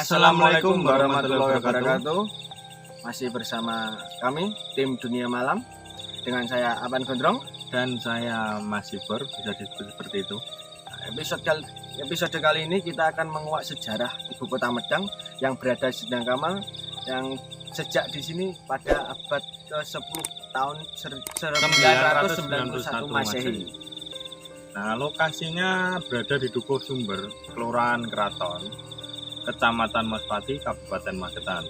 Assalamualaikum warahmatullahi wabarakatuh. Masih bersama kami tim Dunia Malam dengan saya Aban Gondrong dan saya Mas Ibor, bisa disebut seperti itu. Episode kali ini kita akan menguak sejarah ibu kota Medang yang berada di Sendang Kamal yang sejak di sini pada abad ke-10 tahun 1991 Masehi. Nah, lokasinya berada di Dukuh Sumber, Kelurahan Keraton, Kecamatan Maspati, Kabupaten Magetan.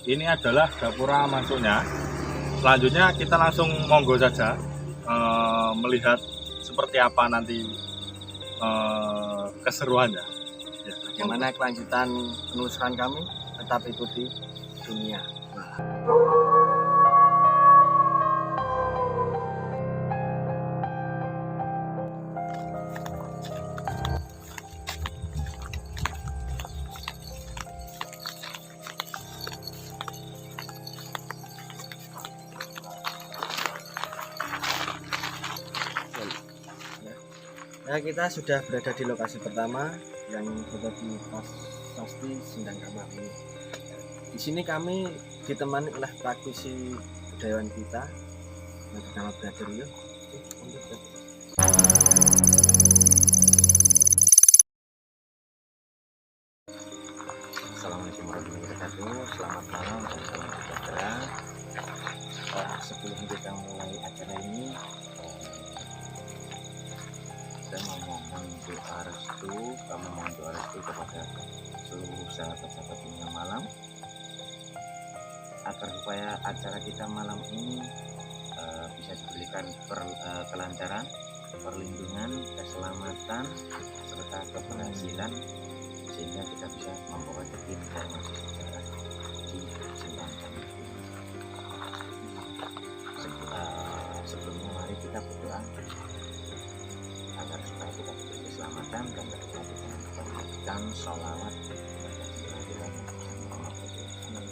Ini adalah gapura masuknya. Selanjutnya kita langsung monggo saja melihat seperti apa nanti keseruannya. Ya, bagaimana kelanjutan penelusuran kami? Tetap ikuti Dunia Malam. Nah, kita sudah berada di lokasi pertama yang berada di pasti Sendang Kamal ini. Di sini kami ditemani oleh praktisi budayawan kita yang bernama Brother Rio. Assalamualaikum warahmatullahi wabarakatuh. Selamat malam dan salam sejahtera. Sebelum kita mulai acara ini, saya memohon doa restu, kepada seluruh sahabat-sahabat Dunia Malam agar supaya acara kita malam ini bisa diberikan kelancaran, perlindungan, keselamatan serta keberhasilan sehingga kita bisa membawa informasi sejarah di Sendang Kamal. Sebelumnya mari kita berdoa agar supaya kita diberi keselamatan dan kita mengucapkan sholawat kepada Nabi Muhammad SAW.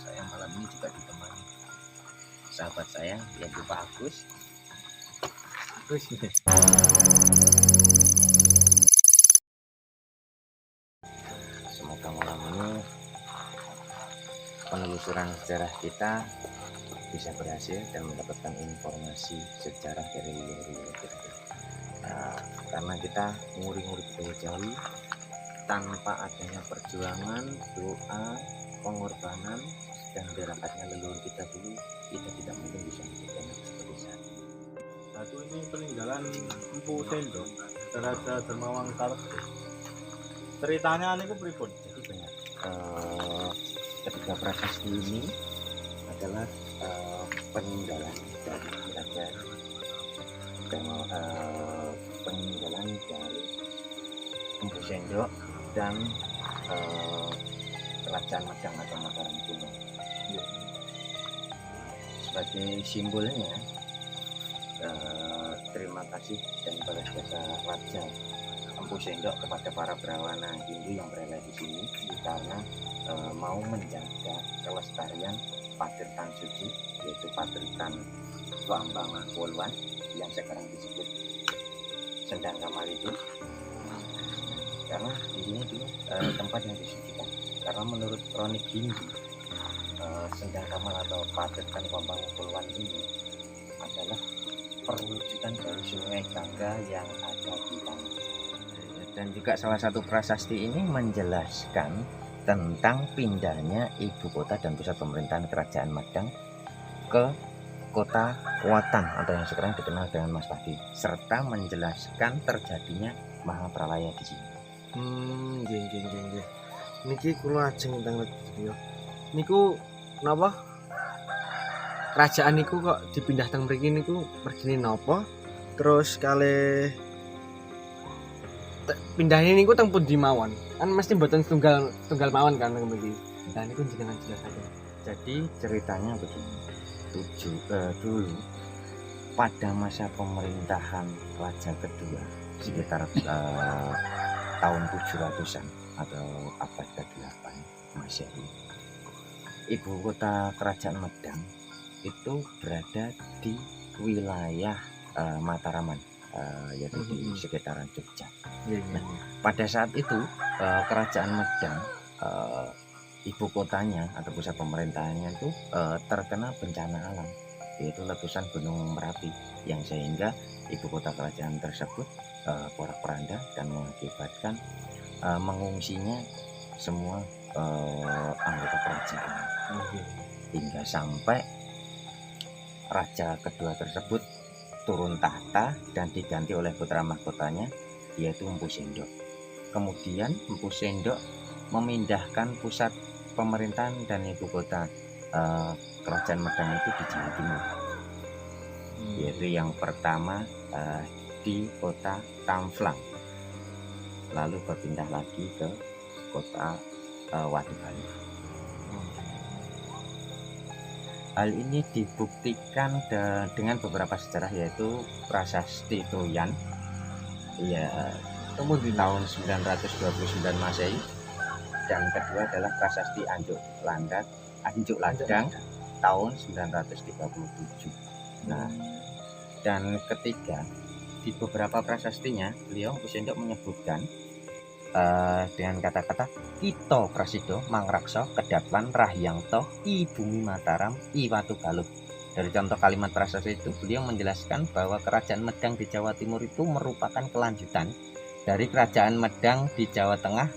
Saya malam ini juga ditemani sahabat saya yaitu Pak Agus. Semoga malam ini penelusuran sejarah kita bisa berhasil dan mendapatkan informasi sejarah dari leluhur kita. Karena kita nguri-nguri budaya Jawi tanpa adanya perjuangan, doa, pengorbanan dan derajatnya leluhur kita dulu, kita tidak mungkin bisa menjadi seperti saat ini. Satu ini peninggalan Empu Sendok, Raja Dermawang Kalesti. Ceritanya ini pripun? Jadi banyak ketiga prasasti ini adalah peninggalan dari raja dan peninggalan dari Empu Sendok dan Kerajaan Medang atau Mataram kuno. Sebagai simbolnya terima kasih dan balas jasa Raja Empu Sendok kepada para Brahwana Hindu yang berada di sini karena mau menjaga kelestarian Padertan Suci, yaitu Padertan Wambanga Polwan yang sekarang disebut Sendang Kamal itu, karena di sini dulu tempat yang disucikan. Karena menurut kronik Hindu, Sendang Kamal atau Padertan Wambanga Polwan ini adalah perwujudan dari Sungai Gangga yang ada di tanah. Dan juga salah satu prasasti ini menjelaskan tentang pindahnya ibu kota dan pusat pemerintahan Kerajaan Medang ke kota Kuatang atau yang sekarang dikenal dengan Maspati, serta menjelaskan terjadinya Mahapralaya di sini. Nggih. Niki kula ajeng teng video. Niku napa? Kerajaan niku kok dipindah teng mriki niku mergine napa? Terus kalih pindahnya niku teng pundi mawon? Kan mesti mboten tunggal mawon kan teng mriki. Nah niku jenengan jelasaken. Jadi ceritanya begini. Dulu pada masa pemerintahan Raja kedua sekitar tahun 700-an atau abad ke-8 Masehi. Ibu kota kerajaan Medang itu berada di wilayah Mataraman, yaitu di sekitaran Jogja. Iya, iya. Pada saat itu kerajaan Medang, ibu kotanya atau pusat pemerintahannya itu terkena bencana alam, yaitu letusan Gunung Merapi, yang sehingga ibu kota kerajaan tersebut porak-poranda dan mengakibatkan mengungsinya semua anggota kerajaan, hingga sampai raja kedua tersebut turun tahta dan diganti oleh putra mahkotanya, yaitu Empu Sendok. Kemudian Empu Sendok memindahkan pusat pemerintahan dan ibu kota kerajaan Medang itu di Jawa Timur, yaitu yang pertama di kota Tamflang, lalu berpindah lagi ke kota Wadubali. Hal ini dibuktikan dengan beberapa sejarah, yaitu prasasti Troyan ya di tahun 929 Masehi, dan kedua adalah prasasti Anjuk Ladang tahun 937. Nah, dan ketiga, di beberapa prasastinya beliau Empu Sendok menyebutkan dengan kata-kata Ito Prasido Mangrakso Kedatlan Rahyangto I Bumi Mataram I Watu Galuh. Dari contoh kalimat prasasti itu beliau menjelaskan bahwa kerajaan Medang di Jawa Timur itu merupakan kelanjutan dari kerajaan Medang di Jawa Tengah,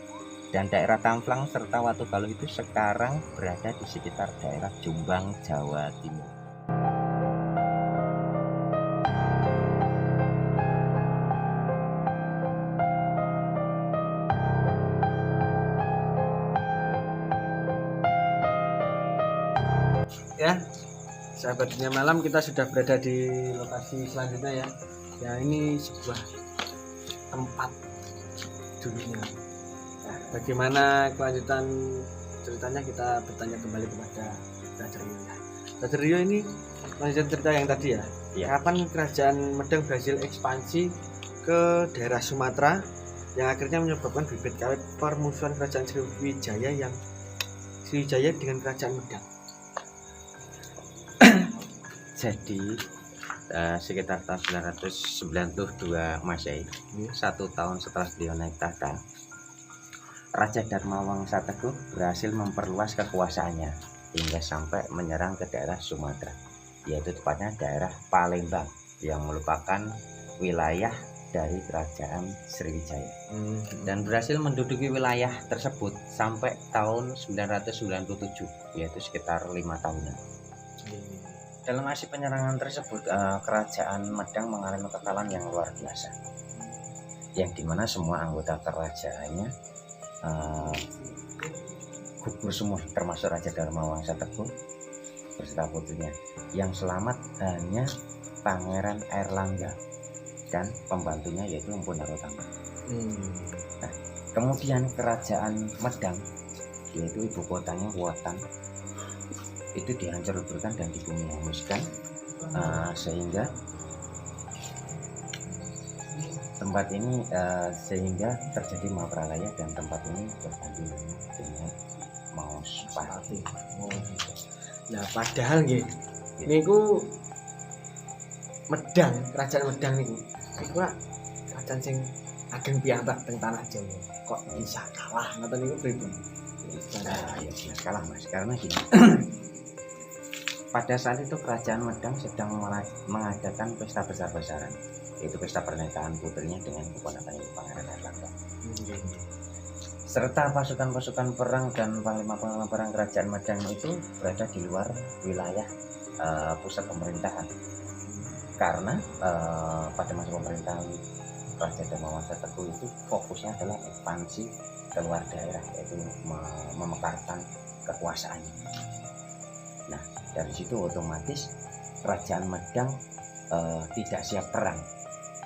dan daerah Tamflang serta Watu Galuh itu sekarang berada di sekitar daerah Jombang, Jawa Timur. Ya, sahabat dunia malam, kita sudah berada di lokasi selanjutnya ya. Ya, ini sebuah tempat dulunya. Nah, bagaimana kelanjutan ceritanya, kita bertanya kembali kepada Raja Rio. Raja Rio, ini lanjutan cerita yang tadi ya. Ya. Kapan kerajaan Medang berhasil ekspansi ke daerah Sumatera yang akhirnya menyebabkan bibit kawit permusuhan kerajaan Sriwijaya dengan kerajaan Medang. Jadi sekitar tahun 992 Masehi, 1 tahun setelah beliau naik tahta, Raja Dharmawangsa Teguh berhasil memperluas kekuasaannya hingga sampai menyerang ke daerah Sumatera, yaitu tepatnya daerah Palembang yang merupakan wilayah dari kerajaan Sriwijaya, dan berhasil menduduki wilayah tersebut sampai tahun 997, yaitu sekitar 5 tahunan. Dalam aksi penyerangan tersebut, kerajaan Medang mengalami kekalahan yang luar biasa, yang dimana semua anggota kerajaannya gugur semua, termasuk Raja Dharmawangsa Teguh beserta putrinya. Yang selamat hanya Pangeran Airlangga dan pembantunya, yaitu Empu Narotama. Nah, kemudian kerajaan Medang, yaitu ibu kotanya Wotan, itu dihancur-hancurkan dan dibumi hanguskan, sehingga tempat ini sehingga terjadi Mahapralaya, dan tempat ini berganti nama dengan Mauspati. Nah, padahal nggih niku Medang, kerajaan Medang niku kerajaan sing ageng piyambak teng tanah Jawa. Kok bisa kalah ngoten niku pripun? Ya jelas kalah, Mas, karena gini. Pada saat itu kerajaan Medang sedang mengadakan pesta besar-besaran, yaitu pesta pernikahan putrinya dengan keponakannya Pangeran Airlangga. Serta pasukan-pasukan perang dan panglima-panglima perang kerajaan Medang itu berada di luar wilayah pusat pemerintahan, karena pada masa pemerintahan Raja Dharmawangsa Teguh itu fokusnya adalah ekspansi keluar daerah, yaitu memekarkan kekuasaannya. Nah, dari situ otomatis kerajaan Medang tidak siap perang,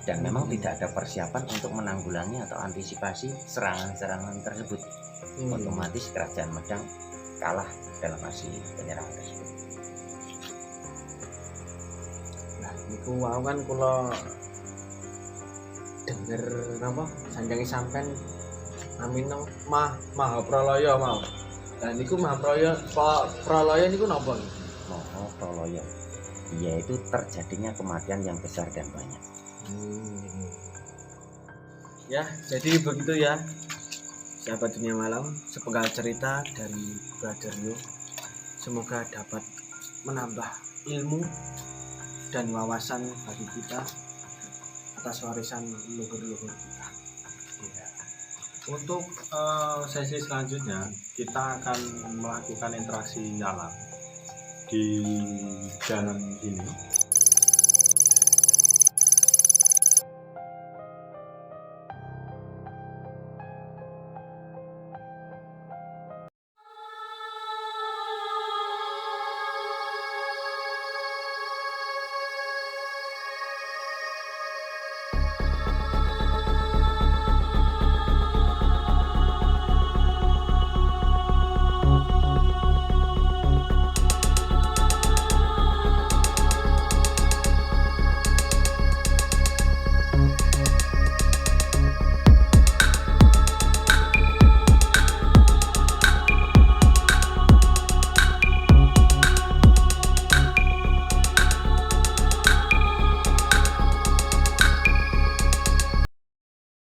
dan memang tidak ada persiapan untuk menanggulangi atau antisipasi serangan-serangan tersebut. Otomatis kerajaan Medang kalah dalam aksi penyerangan tersebut. Nah, niku wau kan kula denger napa sanjange sampean namine Mahapralaya mau. Dan niku praloyo niku napa? Moho praloyo, yaitu terjadinya kematian yang besar dan banyak. Ya, jadi begitu ya, sahabat dunia malam, sepenggal cerita dari Brother Yo. Semoga dapat menambah ilmu dan wawasan bagi kita atas warisan leluhur-leluhur kita. Iya. Untuk sesi selanjutnya kita akan melakukan interaksi nyalam di jalan ini.